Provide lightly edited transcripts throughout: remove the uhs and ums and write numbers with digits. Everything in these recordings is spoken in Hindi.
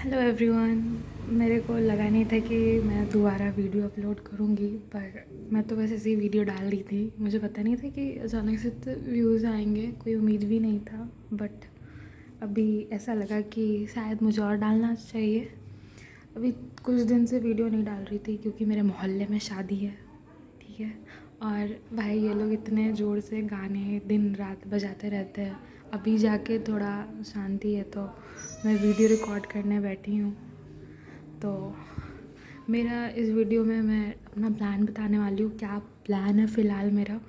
Hello everyone. मेरे को लगा नहीं था कि मैं दोबारा वीडियो अपलोड करूँगी, पर मैं तो बस ऐसी वीडियो डाल दी थी। मुझे पता नहीं था कि अचानक से इतने व्यूज़ आएंगे, कोई उम्मीद भी नहीं था। बट अभी ऐसा लगा कि शायद मुझे और डालना चाहिए। अभी कुछ दिन से वीडियो नहीं डाल रही थी क्योंकि मेरे मोहल्ले में शादी है, ठीक है। और भाई ये लोग इतने ज़ोर से गाने दिन रात बजाते रहते हैं। अभी जाके थोड़ा शांति है तो मैं वीडियो रिकॉर्ड करने बैठी हूँ। तो मेरा इस वीडियो में मैं अपना प्लान बताने वाली हूँ। क्या प्लान है फ़िलहाल मेरा,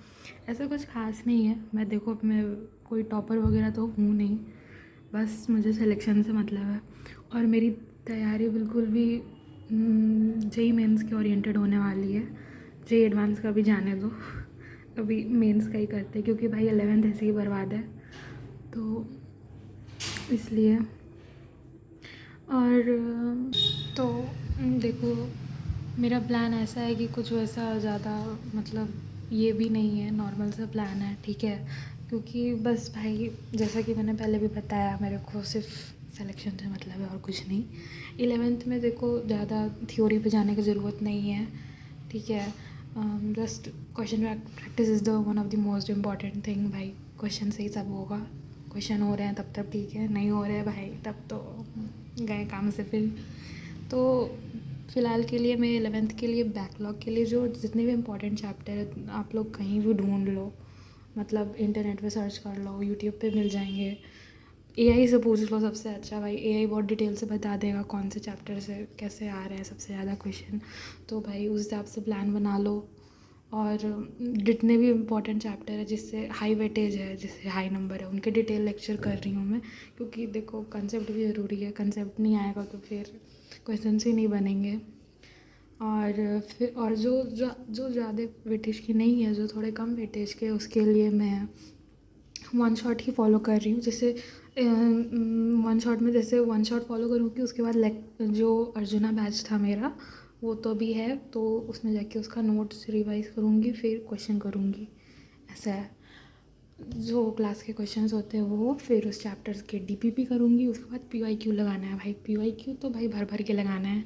ऐसा कुछ ख़ास नहीं है। मैं देखो, मैं कोई टॉपर वगैरह तो हूँ नहीं, बस मुझे सिलेक्शन से मतलब है। और मेरी तैयारी बिल्कुल भी जेई मेंस के ओरिएंटेड होने वाली है। जेई एडवांस का भी जाने दो, अभी मेंस का ही करते हैं क्योंकि भाई 11th ऐसे ही बर्बाद है, तो इसलिए। और तो देखो, मेरा प्लान ऐसा है कि कुछ वैसा ज़्यादा मतलब ये भी नहीं है, नॉर्मल सा प्लान है, ठीक है। क्योंकि बस भाई जैसा कि मैंने पहले भी बताया, मेरे को सिर्फ सिलेक्शन से मतलब है और कुछ नहीं। 11th में देखो ज़्यादा थ्योरी पे जाने की ज़रूरत नहीं है, ठीक है। Just question practice is the one of the most important thing. भाई क्वेश्चन से ही सब होगा। क्वेश्चन हो रहे हैं तब ठीक है, नहीं हो रहे हैं भाई तब तो गए काम से। फिर तो फ़िलहाल के लिए मैं 11th के लिए बैकलॉग के लिए जो जितने भी इम्पोर्टेंट चैप्टर है आप लोग कहीं भी ढूंढ लो, मतलब इंटरनेट पे सर्च कर लो, यूट्यूब पे मिल जाएंगे। एआई से पूछ लो, सबसे अच्छा भाई एआई बहुत डिटेल से बता देगा कौन से चैप्टर से कैसे आ रहे हैं सबसे ज़्यादा क्वेश्चन। तो भाई उस हिसाब से प्लान बना लो। और जितने भी इम्पोर्टेंट चैप्टर है जिससे हाई वेटेज है, जिससे हाई नंबर है, उनके डिटेल लेक्चर कर रही हूँ मैं। क्योंकि देखो कंसेप्ट भी ज़रूरी है, कंसेप्ट नहीं आएगा तो फिर क्वेश्चन ही नहीं बनेंगे। और फिर और जो ज़्यादा वेटेज की नहीं है, जो थोड़े कम वेटेज के, उसके लिए मैं वन शॉट ही फॉलो कर रही हूँ। जैसे वन शॉट में जैसे वन शॉट फॉलो करूँगी, उसके बाद जो अर्जुना बैच था मेरा वो तो अभी है, तो उसमें जाके उसका नोट्स रिवाइज करूँगी, फिर क्वेश्चन करूँगी। ऐसा है, जो क्लास के क्वेश्चंस होते हैं वो, फिर उस चैप्टर्स के डीपीपी करूँगी। उसके बाद पीवाईक्यू लगाना है भाई, पीवाईक्यू तो भाई भर भर के लगाना है।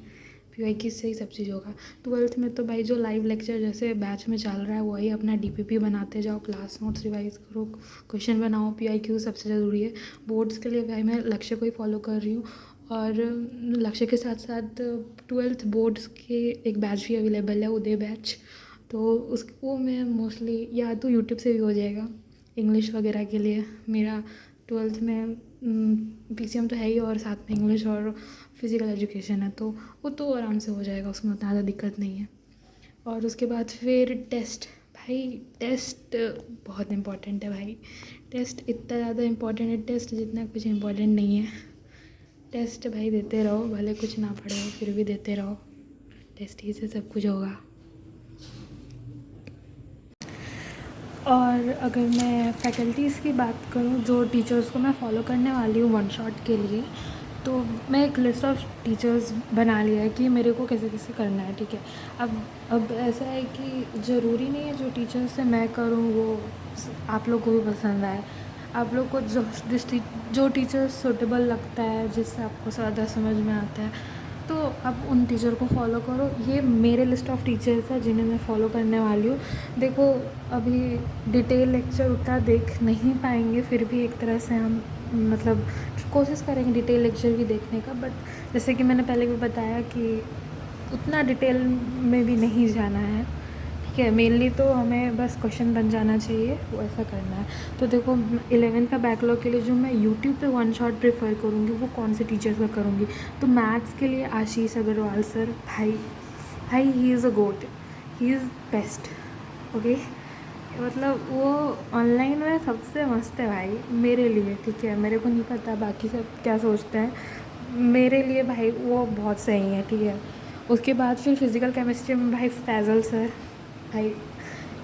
पीवाईक्यू से ही सब चीज़ होगा। 12th में तो भाई जो लाइव लेक्चर जैसे बैच में चल रहा है वही अपना डीपीपी बनाते जाओ, क्लास नोट्स रिवाइज करो, क्वेश्चन बनाओ। पीवाईक्यू सबसे ज़रूरी है। बोर्ड्स के लिए भाई मैं लक्ष्य को ही फॉलो कर रही हूँ। और लक्ष्य के साथ साथ 12th बोर्ड्स के एक बैच भी अवेलेबल है, उदय बैच। तो उस वो मैं मोस्टली या तो यूट्यूब से भी हो जाएगा इंग्लिश वगैरह के लिए। मेरा 12th में पीसीएम तो है ही, और साथ में इंग्लिश और फिज़िकल एजुकेशन है, तो वो तो आराम से हो जाएगा, उसमें उतना ज़्यादा दिक्कत नहीं है। और उसके बाद फिर टेस्ट। भाई टेस्ट बहुत इम्पॉर्टेंट है भाई, टेस्ट इतना ज़्यादा इम्पॉर्टेंट है टेस्ट जितना कुछ इम्पॉर्टेंट नहीं है। टेस्ट भाई देते रहो, भले कुछ ना पड़े हो फिर भी देते रहो, टेस्ट ही से सब कुछ होगा। और अगर मैं फैकल्टीज़ की बात करूँ, जो टीचर्स को मैं फॉलो करने वाली हूँ वन शॉट के लिए, तो मैं एक लिस्ट ऑफ टीचर्स बना लिया है कि मेरे को कैसे कैसे करना है, ठीक है। अब ऐसा है कि ज़रूरी नहीं है जो टीचर से मैं करूँ वो आप लोग को भी पसंद आए। आप लोग को जो टीचर सूटेबल लगता है, जिससे आपको ज़्यादा समझ में आता है, तो आप उन टीचर को फॉलो करो। ये मेरे लिस्ट ऑफ टीचर्स है जिन्हें मैं फॉलो करने वाली हूँ। देखो अभी डिटेल लेक्चर उतना देख नहीं पाएंगे, फिर भी एक तरह से हम मतलब कोशिश करेंगे डिटेल लेक्चर भी देखने का। बट जैसे कि मैंने पहले भी बताया कि उतना डिटेल में भी नहीं जाना है, ठीक है। मेनली तो हमें बस क्वेश्चन बन जाना चाहिए, वो ऐसा करना है। तो देखो 11th का बैकलॉग के लिए जो मैं यूट्यूब पे वन शॉट प्रेफर करूँगी वो कौन से टीचर्स का करूँगी, तो मैथ्स के लिए आशीष अग्रवाल सर। भाई he is a GOAT, he is best, okay. मतलब वो ऑनलाइन में सबसे मस्त है भाई मेरे लिए, ठीक है। मेरे को नहीं पता बाकी सब क्या सोचते हैं, मेरे लिए भाई वो बहुत सही है, ठीक है। उसके बाद फिर फिज़िकल केमिस्ट्री में भाई फैज़ल सर। भाई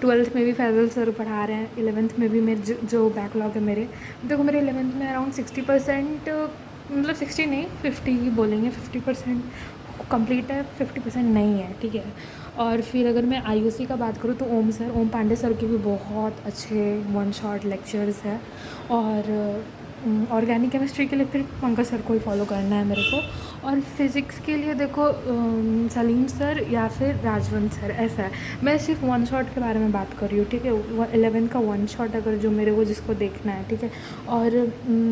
12th में भी फैज़ल सर पढ़ा रहे हैं, 11th में भी मेरे जो बैकलॉग है मेरे, देखो मेरे 11th में अराउंड 60%, मतलब 60 नहीं 50 ही बोलेंगे, 50% कंप्लीट है, 50% नहीं है, ठीक है। और फिर अगर मैं आईयूसी का बात करूँ तो ओम पांडे सर के भी बहुत अच्छे वन शॉट लेक्चर्स हैं। और ऑर्गेनिक केमिस्ट्री के लिए फिर पंकज सर को ही फॉलो करना है मेरे को, और फिज़िक्स के लिए देखो सलीम सर या फिर राजवंत सर, ऐसा है। मैं सिर्फ वन शॉट के बारे में बात कर रही हूँ, ठीक है, 11th का वन शॉट अगर जो मेरे को जिसको देखना है, ठीक है। और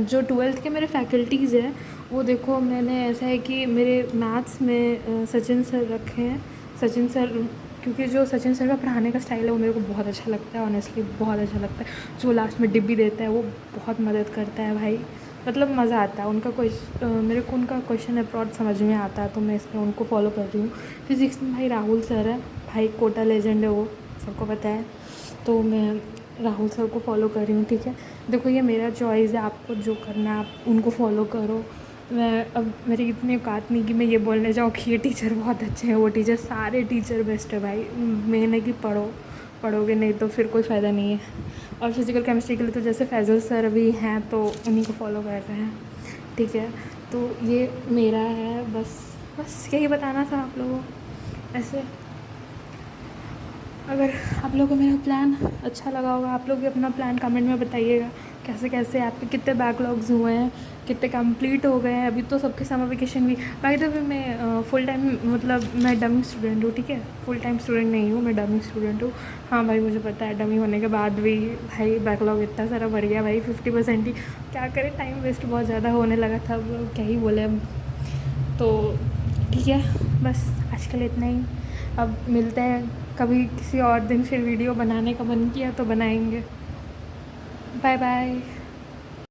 जो 12th के मेरे फैकल्टीज़ हैं वो देखो, मैंने ऐसा है कि मेरे मैथ्स में सचिन सर रखे हैं। सचिन सर, क्योंकि जो सचिन सर का पढ़ाने का स्टाइल है वो मेरे को बहुत अच्छा लगता है, ऑनेस्टली बहुत अच्छा लगता है। जो लास्ट में डिब्बी देता है वो बहुत मदद करता है भाई, मतलब मज़ा आता है उनका। मेरे को उनका क्वेश्चन अप्रोच समझ में आता है, तो मैं इसमें उनको फॉलो कर रही हूँ। फिज़िक्स में भाई राहुल सर है, भाई कोटा लेजेंड है वो, सबको पता है, तो मैं राहुल सर को फॉलो कर रही हूँ, ठीक है। देखो ये मेरा चॉइस है, आपको जो करना है आप उनको फॉलो करो। मैं अब मेरी इतनी औकात नहीं कि मैं ये बोलने जाऊँ कि ये टीचर बहुत अच्छे हैं, वो टीचर, सारे टीचर बेस्ट है भाई। मैंने कि पढ़ोगे नहीं तो फिर कोई फ़ायदा नहीं है। और फिज़िकल केमिस्ट्री के लिए तो जैसे फैज़ल सर अभी हैं तो उन्हीं को फॉलो कर रहे हैं, ठीक है। तो ये मेरा है, बस यही बताना था आप लोगों को। ऐसे अगर आप लोगों को मेरा प्लान अच्छा लगा होगा, आप लोग भी अपना प्लान कमेंट में बताइएगा, कैसे कैसे आपके कितने बैकलॉग्स हुए हैं, कितने कंप्लीट हो गए हैं। अभी तो सबके समर वेकेशन भी, बाय द वे मैं फुल टाइम, मतलब मैं डमी स्टूडेंट हूँ, ठीक है, फुल टाइम स्टूडेंट नहीं हूँ, मैं डमी स्टूडेंट हूँ। हाँ भाई मुझे पता है, डमी होने के बाद भी भाई बैकलॉग इतना सारा बढ़ गया भाई, 50% ही, क्या करें, टाइम वेस्ट बहुत ज़्यादा होने लगा था, अब क्या ही बोले अब। तो ठीक है, बस आज के लिए इतना ही। अब मिलते हैं कभी किसी और दिन, फिर वीडियो बनाने का मन किया तो बनाएंगे। Bye bye.